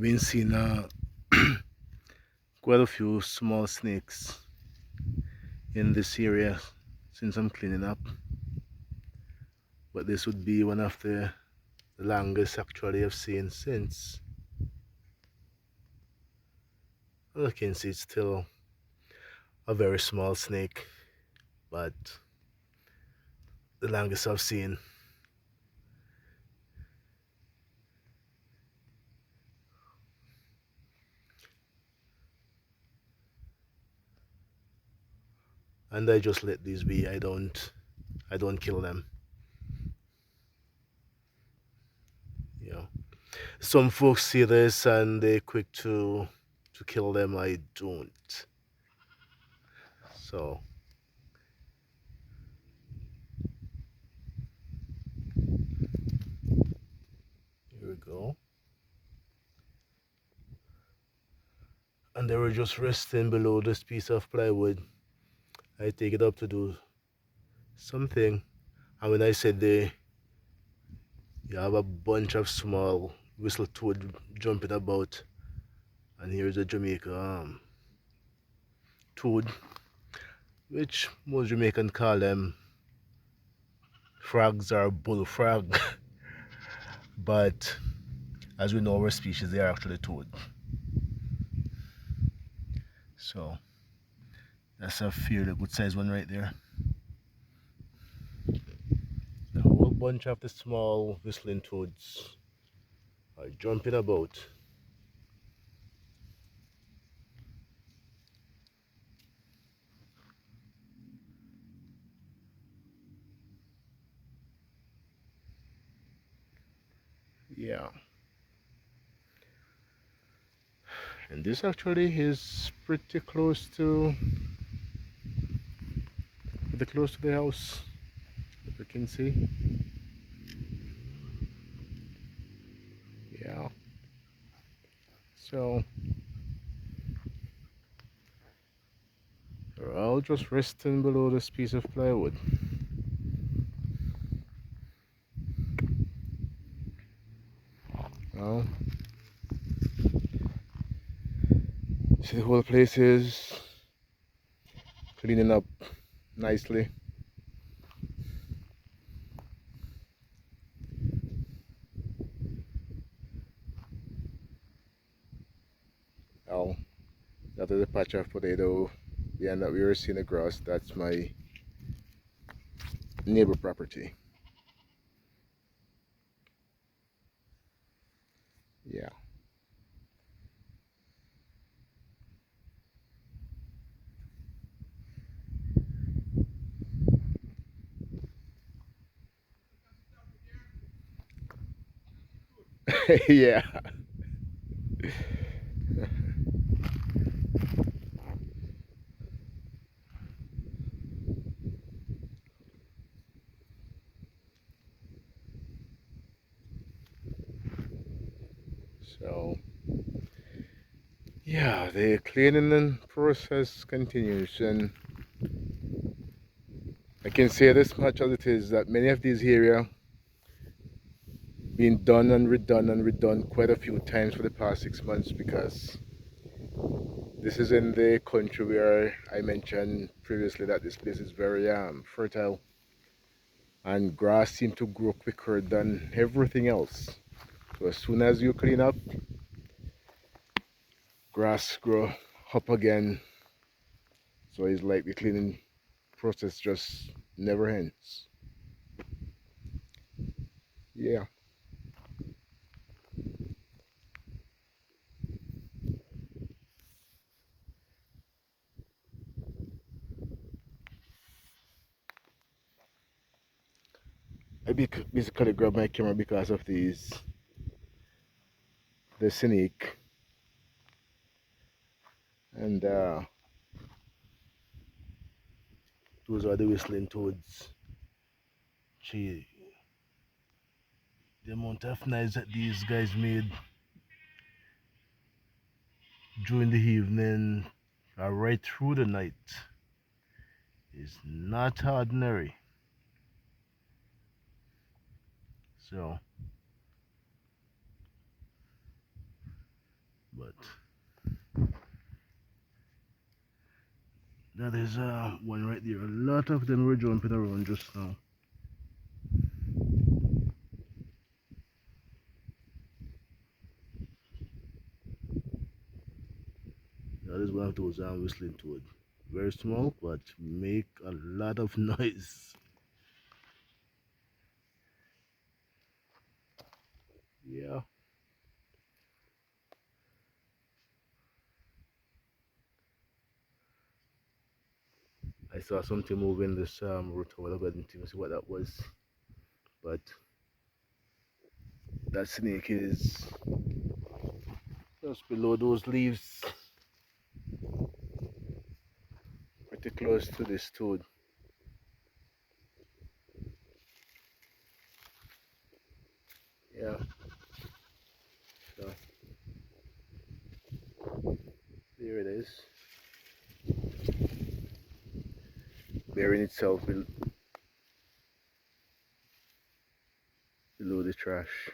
been seeing quite a few small snakes in this area since I'm cleaning up, but this would be one of the longest actually I've seen since. As I can see, it's still a very small snake, but the longest I've seen. And I just let these be. I don't kill them. You know, some folks see this and they're quick to kill them. I don't. So here we go. And they were just resting below this piece of plywood. I take it up to do something, and when I said they, you have a bunch of small whistle toad jumping about, and here's a Jamaica toad, which most Jamaicans call them frogs or bullfrog, but as we know, our species they are actually toad. So that's a fairly good size one right there. A whole bunch of the small whistling toads are jumping about. Yeah, and this actually is pretty close to the house, if you can see. Yeah, so we're all just resting below this piece of plywood. Well, see, the whole place is cleaning up nicely. Oh, that is a patch of potato behind that we were seeing the grass. That's my neighbor property. Yeah. Yeah. So, yeah, the cleaning process continues, and I can say this much as it is that many of these areas been done and redone quite a few times for the past 6 months, because this is in the country where I mentioned previously that this place is very fertile, and grass seems to grow quicker than everything else. So as soon as you clean up, grass grow up again. So it's like the cleaning process just never ends. Yeah. I basically grabbed my camera because of the snake, and those are the whistling toads. Gee, the amount of noise that these guys made during the evening or right through the night is not ordinary. So but that is one right there. A lot of them were jumping around just now. That is one of those whistling toad. Very small, but make a lot of noise. Yeah. I saw something moving this route over the garden to see what that was. But that snake is just below those leaves, pretty close to this toad. Yeah, so there it is, burying itself below the trash.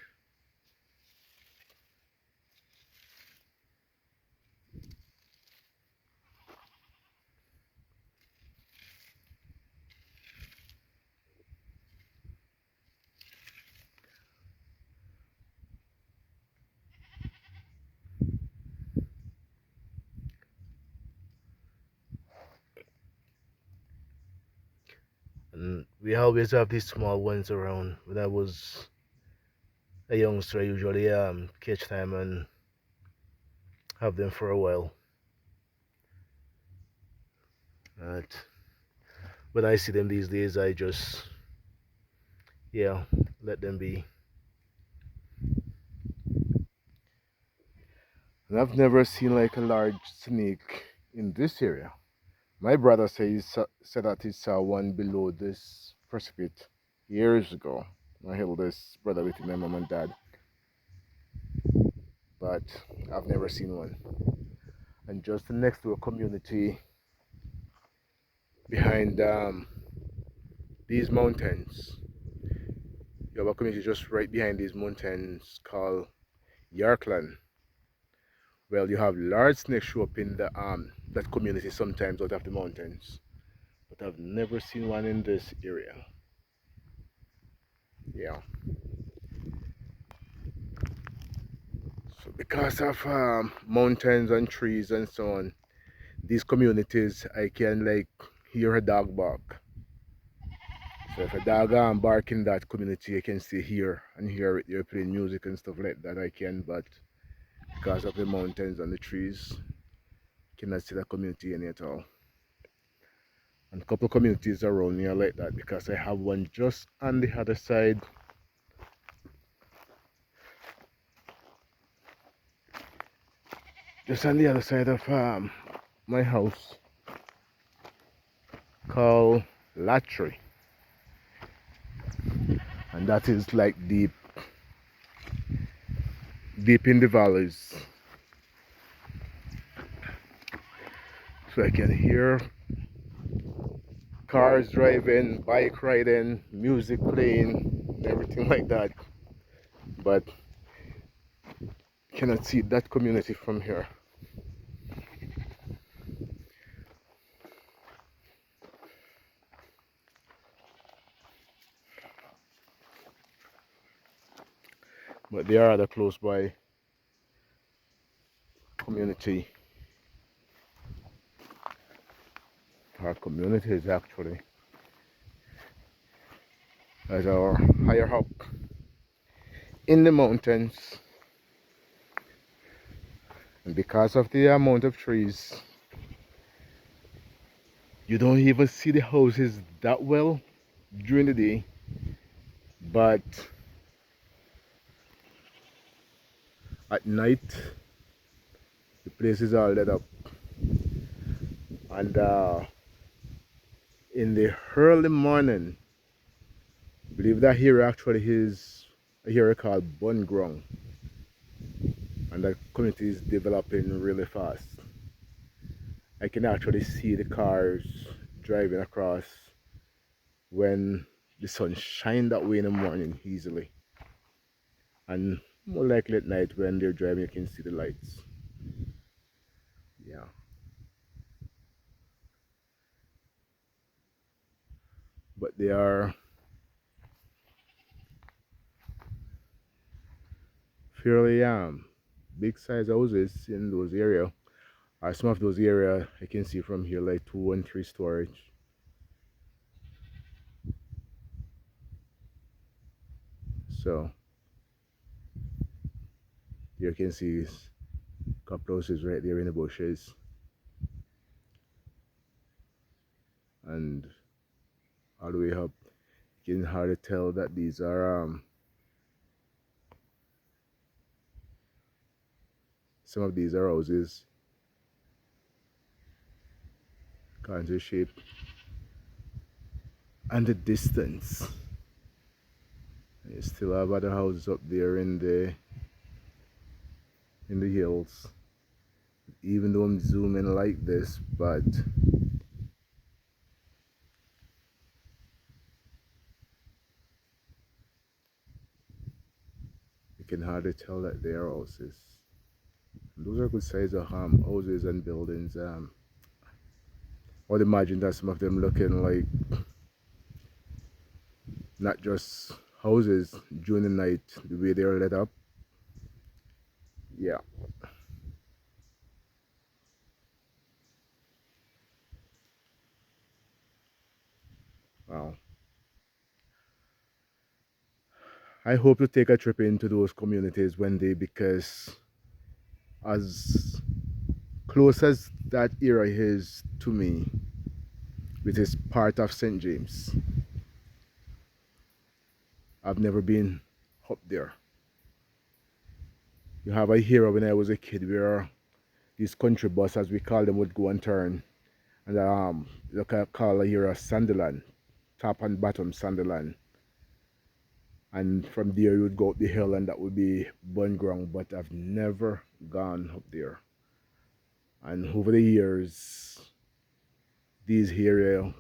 And we always have these small ones around. When I was a youngster, I usually catch them and have them for a while. But when I see them these days, I just, yeah, let them be. And I've never seen like a large snake in this area. My brother said that he saw one below this precipice years ago. My eldest brother with my mom and dad, but I've never seen one. And just next to a community behind these mountains, you have a community just right behind these mountains called Yarkland. Well, you have large snakes show up in the that community sometimes out of the mountains, but I've never seen one in this area. Yeah. So because of mountains and trees and so on, these communities I can like hear a dog bark. So if a dog bark in that community, I can still hear and hear it. They're playing music and stuff like that. I can, but because of the mountains and the trees, cannot see the community any at all. And a couple of communities around here like that because I have one just on the other side. Just on the other side of my house called Latry. And that is like deep in the valleys. So I can hear cars driving, bike riding, music playing, everything like that. But cannot see that community from here. But there are other close by community. Our communities actually as our higher up in the mountains, and because of the amount of trees you don't even see the houses that well during the day, but at night the place is all lit up. And in the early morning, I believe that here actually is a area called Bun Grong, and that community is developing really fast. I can actually see the cars driving across when the sun shines that way in the morning easily, and more likely at night when they're driving you can see the lights. Yeah, but they are fairly big size houses in those area. Or some of those area I can see from here like 2 and 3 storage. So you can see a couple houses right there in the bushes, and all the way up. You can hardly tell that these are some of these are houses. According to the shape and the distance. You still have other houses up there in the hills. Even though I'm zooming like this, but you can hardly tell that they are houses. And those are good size of houses and buildings. I would imagine that some of them looking like not just houses during the night, the way they're lit up. Yeah, wow. I hope to take a trip into those communities one day, because as close as that area is to me, which is part of St. James, I've never been up there. You have a hero when I was a kid where these country bus, as we call them, would go and turn, and you can call a hero Sunderland, top and bottom Sunderland, and from there you would go up the hill and that would be burn ground. But I've never gone up there, and over the years these area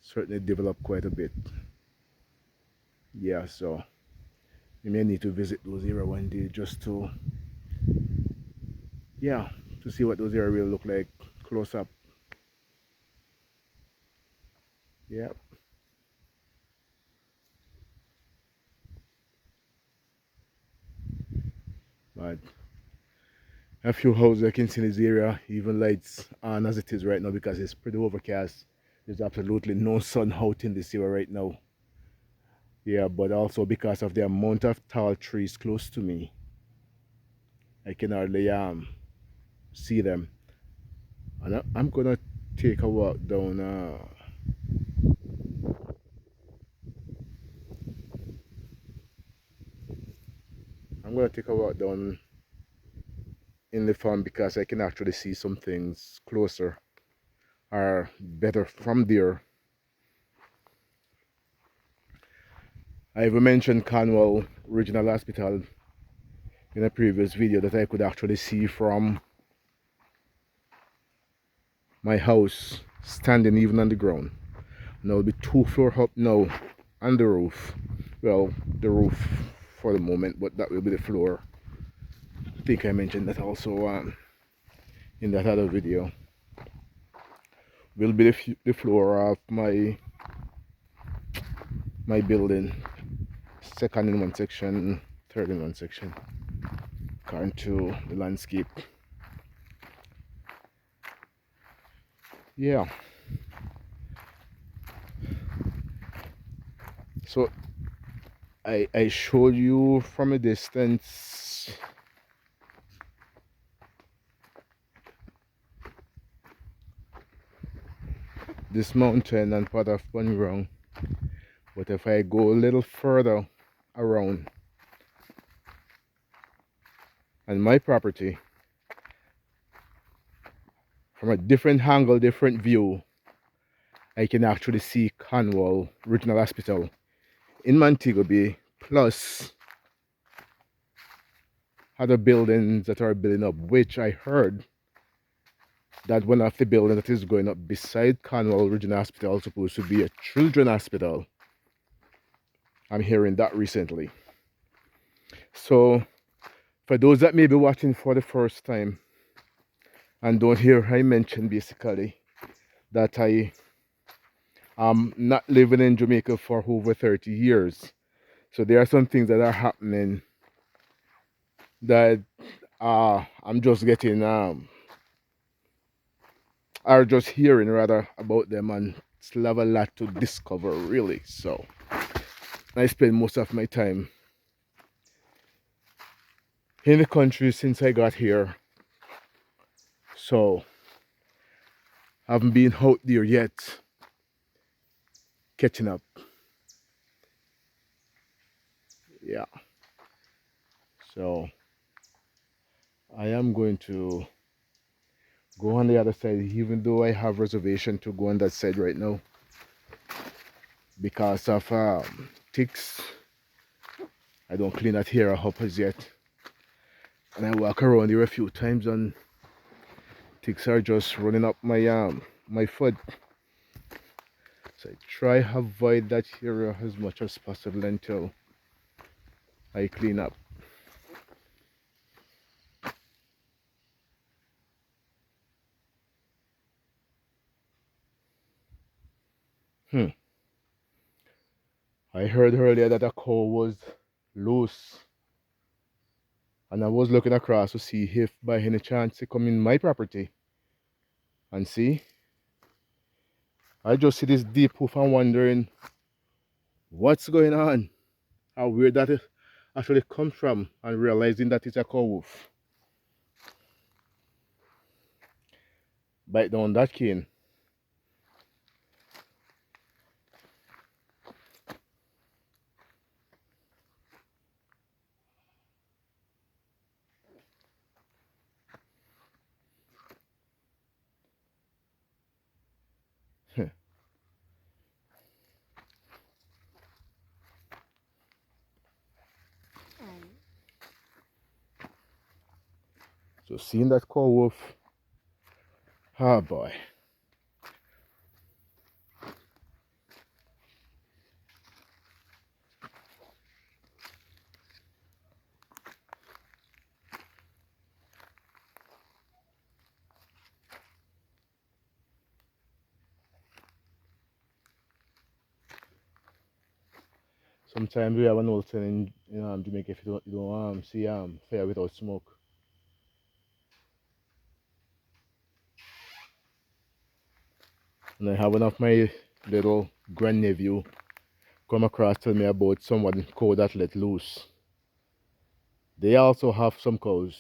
certainly developed quite a bit. Yeah, so you may need to visit those area one day just to, yeah, to see what those area will look like close up. Yeah, but a few houses I can see in this area, even lights on as it is right now because it's pretty overcast. There's absolutely no sun out in this area right now. Yeah, but also because of the amount of tall trees close to me, I can hardly see them. And I'm gonna take a walk down. I'm gonna take a walk down in the farm because I can actually see some things closer or better from there. I even mentioned Cornwall Regional Hospital in a previous video that I could actually see from my house, standing even on the ground. And I'll be 2 floors up now on the roof. Well, the roof for the moment, but that will be the floor. I think I mentioned that also in that other video. Will be the floor of my building, second in one section, third in one section, according to the landscape. Yeah, so I showed you from a distance this mountain and part of Bungrong, but if I go a little further around on my property, from a different angle, different view, I can actually see Cornwall Regional Hospital in Montego Bay, plus other buildings that are building up, which I heard that one of the buildings that is going up beside Cornwall Regional Hospital is supposed to be a children's hospital. I'm hearing that recently. So for those that may be watching for the first time, And don't hear I mention basically that I am not living in Jamaica for over 30 years. So there are some things that are happening that I'm just getting are just hearing rather about them and still have a lot to discover really. So I spend most of my time in the country since I got here. So I haven't been out there yet catching up. Yeah. So I am going to go on the other side, even though I have reservation to go on that side right now because of ticks. I don't clean that hair up as yet, and I walk around here a few times, and ticks are just running up my foot. So I try avoid that area as much as possible until I clean up. Hmm. I heard earlier that a cow was loose, and I was looking across to see if by any chance it come in my property. And see, I just see this deep hoof and wondering what's going on, how where that it actually comes from, and realizing that it's a cow hoof. Bite down that cane. So seeing that cow hoof, ah boy. Sometimes we have an old saying in Jamaica, if you don't see fire without smoke. And I have one of my little grandnephew come across tell me about someone cow that let loose. They also have some cows.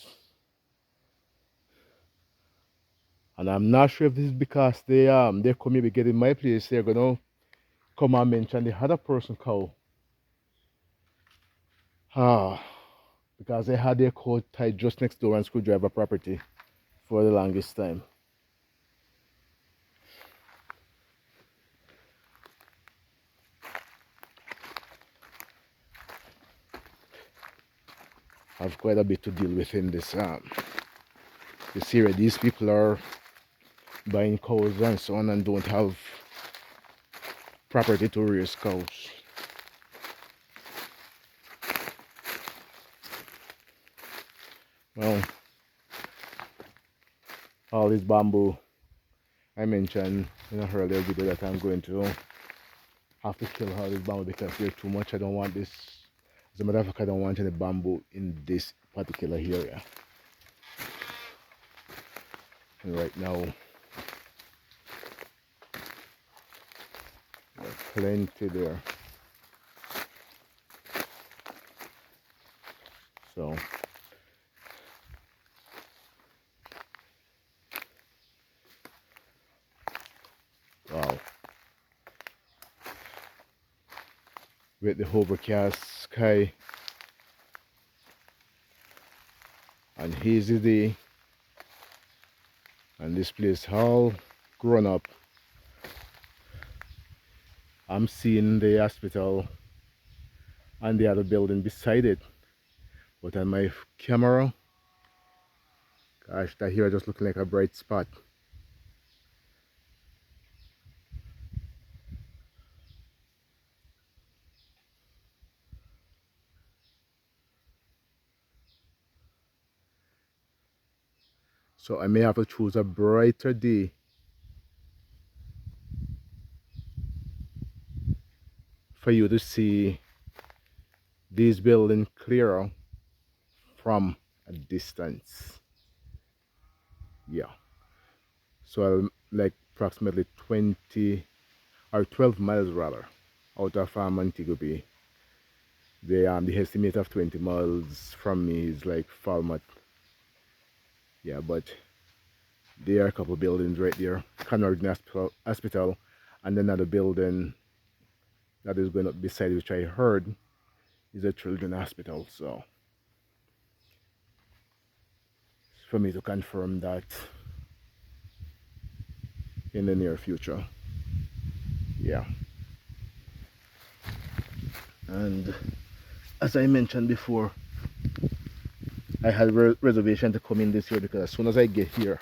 And I'm not sure if this is because they come maybe get in my place, they're gonna come and mention the other person cow. Ah, because they had their cow tied just next door on Screwdriver property for the longest time. I have quite a bit to deal with in this area. These people are buying cows and so on and don't have property to raise cows. Well, all this bamboo I mentioned in a earlier video that I'm going to have to kill all this bamboo because they're too much. I don't want this. As a matter of fact, I don't want any bamboo in this particular area. And right now, there's plenty there. So, wow. With the overcast sky and hazy day, and this place all grown up. I'm seeing the hospital and the other building beside it. But on my camera, gosh, that here just looking like a bright spot. So I may have to choose a brighter day for you to see these buildings clearer from a distance. Yeah. So I'll like approximately 20 or 12 miles rather out of Montego Bay. The estimate of 20 miles from me is like Falmouth. Yeah, but there are a couple buildings right there. Conradin Hospital and another building that is going up beside, which I heard is a children's hospital. So for me to confirm that in the near future. Yeah. And as I mentioned before, I had reservation to come in this year because as soon as I get here,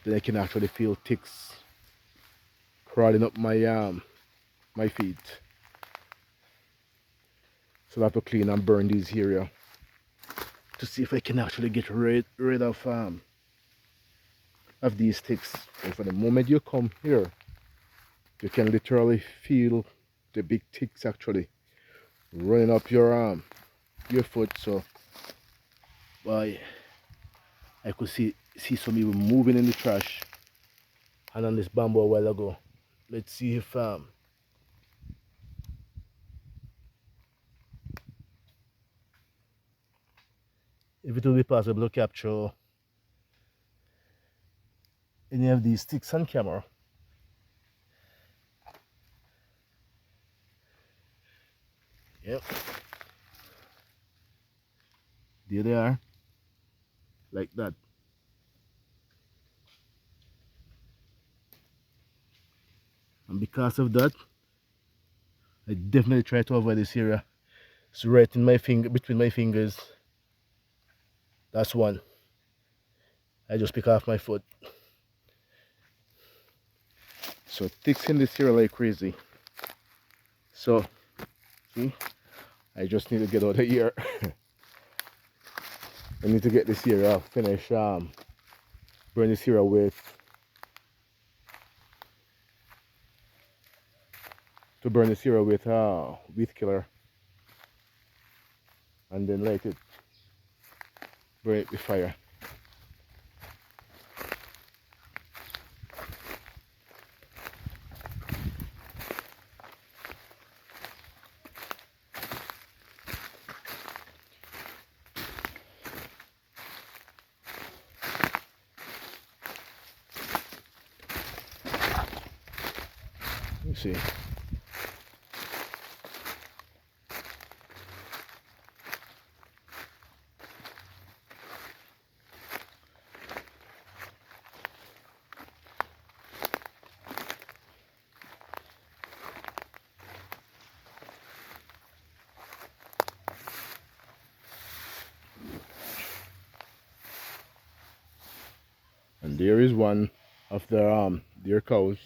then I can actually feel ticks crawling up my feet. So I have to clean and burn these area to see if I can actually get rid of these ticks. And for the moment you come here, you can literally feel the big ticks actually running up your foot. So I could see some people moving in the trash and on this bamboo a while ago. Let's see if it will be possible to capture any of these sticks on camera. Yep, there they are, like that. And because of that, I definitely try to avoid this area. It's right in my finger, between my fingers. That's one. I just pick off my foot. So ticks in this area like crazy. So see, I just need to get out of here. I need to get this area finished. Burn this area with weed killer, and then light it, burn it with fire. You see. And there is one of their cows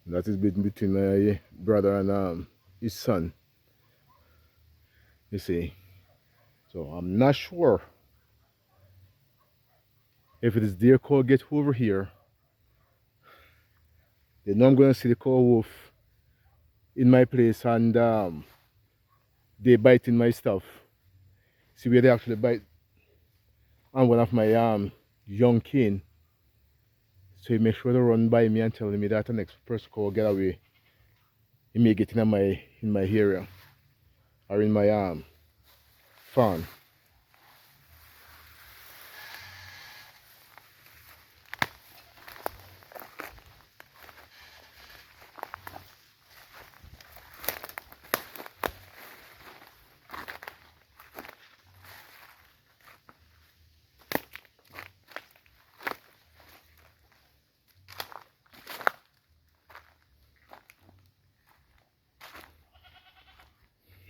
that is between my brother and his son. You see. So I'm not sure if it is their cow get over here. Then I'm gonna see the cow wolf in my place and they biting my stuff. See where they actually bite on one of my young cane. So he make sure to run by me and telling me that the next person cow get away. He may get in my area or in my farm.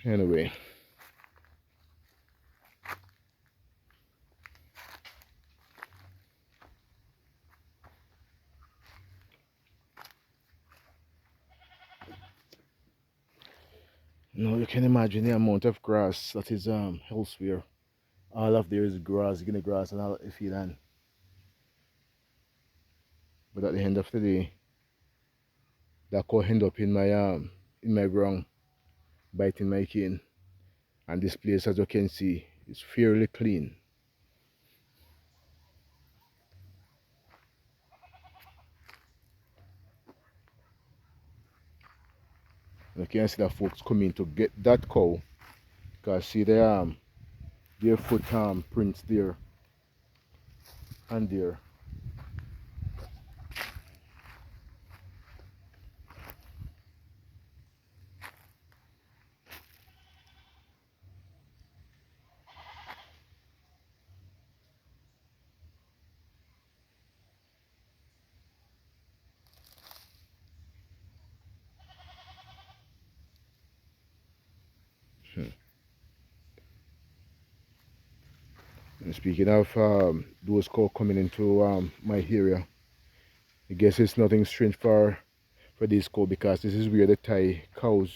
Anyway. Now you can imagine the amount of grass that is elsewhere all of there is grass, guinea grass and all that they feed on. But at the end of the day, that cow end up in my ground, biting my cane. And this place, as you can see, is fairly clean. You can see the folks coming to get that cow, because see their foot prints there and there. And speaking of those cow coming into my area, I guess it's nothing strange for this cow, because this is where they tie cows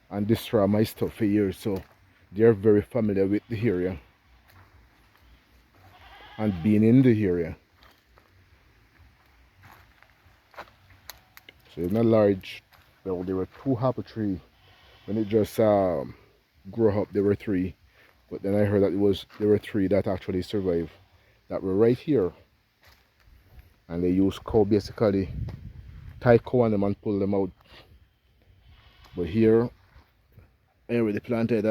and destroy my stuff for years, so they're very familiar with the area and being in the area. So it's not large. Well, there were two apple trees. When it just grew up, there were three. But then I heard that there were three that actually survived, that were right here. And they used cow, basically tie cow on them and pull them out. But here, I already planted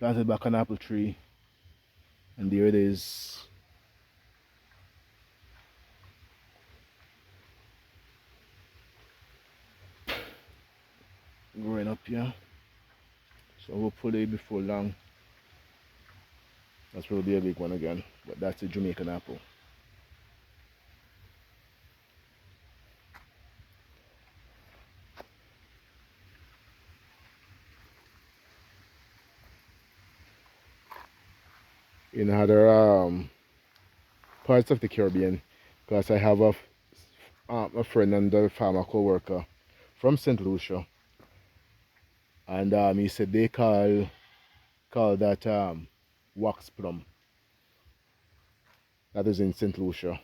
back an apple tree, and there it is. Growing up here. So hopefully before long, that will be a big one again. But that's a Jamaican apple. In other parts of the Caribbean, because I have a friend and a farmer co-worker from St. Lucia, and he said they call that wax plum. That is in St. Lucia,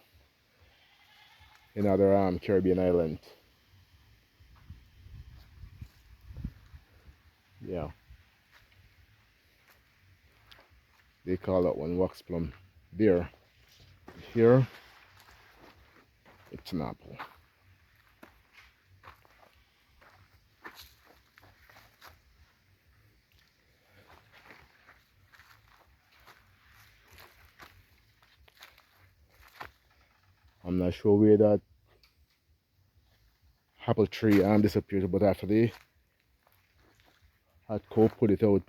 in other Caribbean island. Yeah, they call that one wax plum. There, here, it's an apple. I'm not sure where that apple tree disappeared, but after they had cow put it out,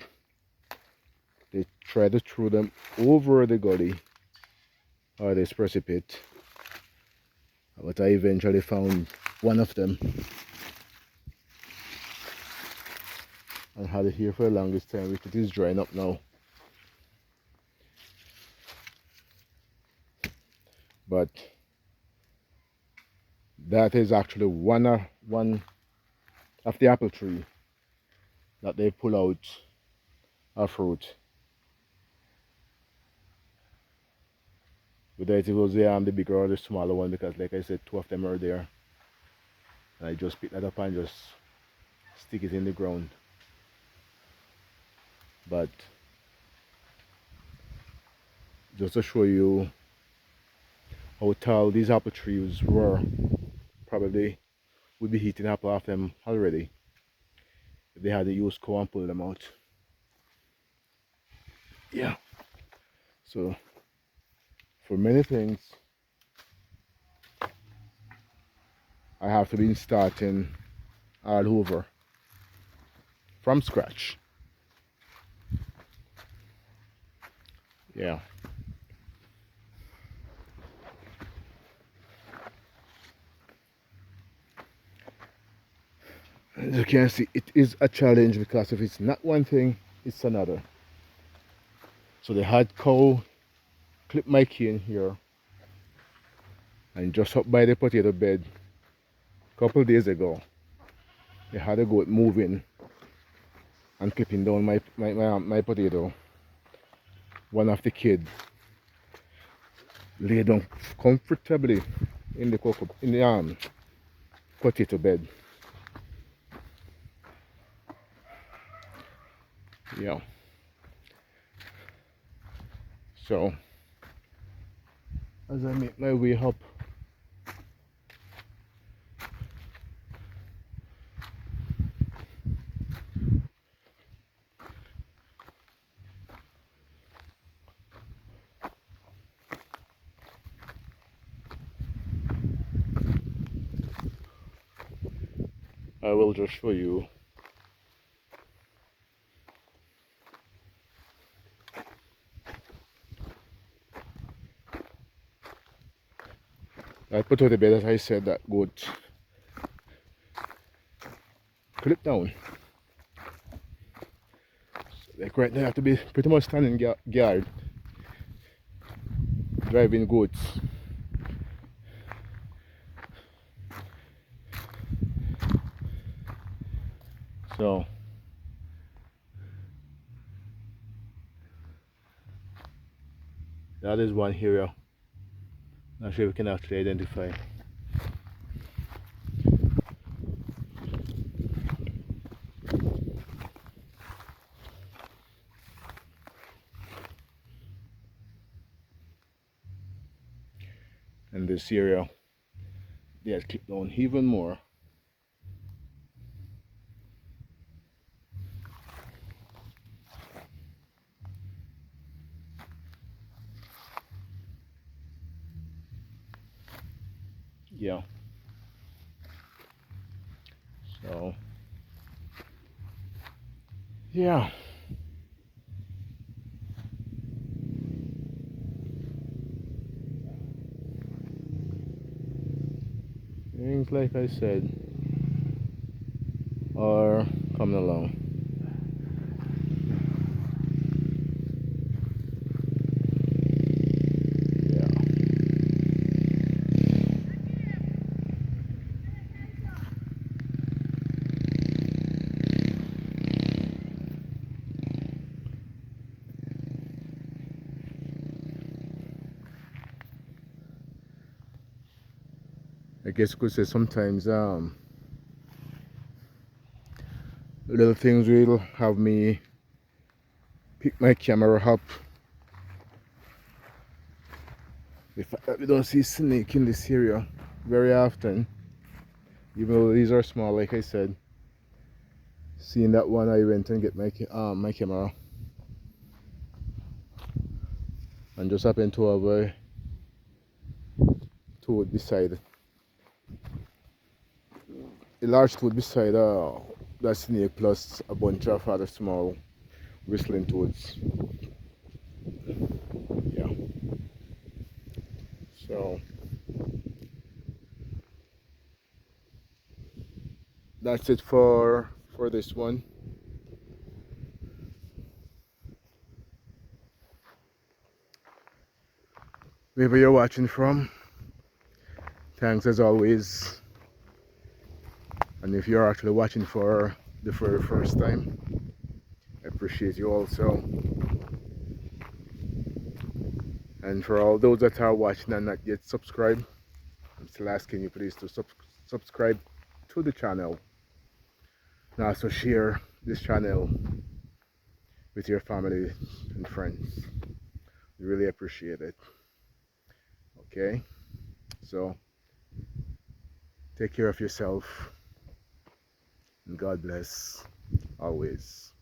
they tried to throw them over the gully or this precipice, but I eventually found one of them and had it here for the longest time, which it is drying up now. But that is actually one of the apple tree that they pull out a fruit. Whether it was the bigger or the smaller one, because like I said, two of them are there. And I just pick that up and just stick it in the ground. But just to show you how tall these apple trees were, probably would be eating apple off them already if they had to use cow and pull them out. Yeah. So for many things, I have to be starting all over from scratch. Yeah. As you can see, it is a challenge, because if it's not one thing, it's another. So the hard cow clipped my cane here, and just up by the potato bed a couple days ago, they had to go moving and clipping down my potato, one of the kids lay down comfortably in the potato bed. Yeah. So as I make my way up, I will just show you that potato bed, as I said, that goat clip down. So like right now I have to be pretty much standing guard driving goats. So that is one area. Not sure if we can actually identify. And this area, they had clipped down even more. Yeah. So yeah. Things like I said are coming along. Yeah. I guess you could say sometimes little things will have me pick my camera up. The fact that we don't see snake in this area very often, even though these are small, like I said. Seeing that one, I went and get my camera, and just happened to have a toad beside, a large toad beside that snake, plus a bunch of other small whistling toads. Yeah. So that's it for this one. Wherever you're watching from, thanks as always. And if you're actually watching for the very first time, I appreciate you also. And for all those that are watching and not yet subscribed, I'm still asking you please to subscribe to the channel, and also share this channel with your family and friends. We really appreciate it. Okay, so take care of yourself, and God bless always.